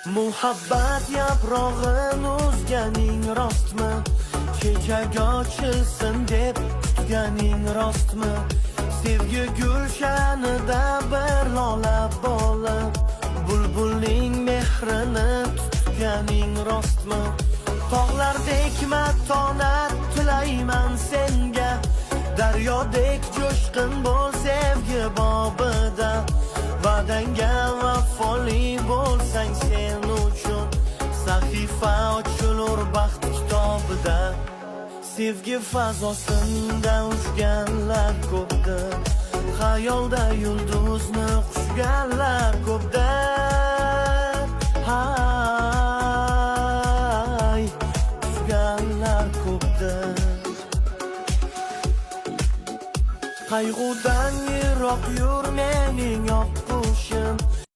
Muhabbat yaprog'in uzganing rostmi? Kechaga ochilsin deb kutganing rostmi? Sevgi gulshanida bir lola bo'lib, bulbulning mehrini tutganing rostmi? Tog'lardek matonat tilayman senga, daryodek jo'shqin bo'l sevgi bobida. Va'danga vafoli bo'lsang sen uchun, sahifa ochilur baxt kitobida. Sevgi fazosinda uchganlar ko'pdir, xayolda yulduzni quchganlar ko'pdir. Hay, quchganlar ko'pdir. Qayg'udan yiroq yur mening yoq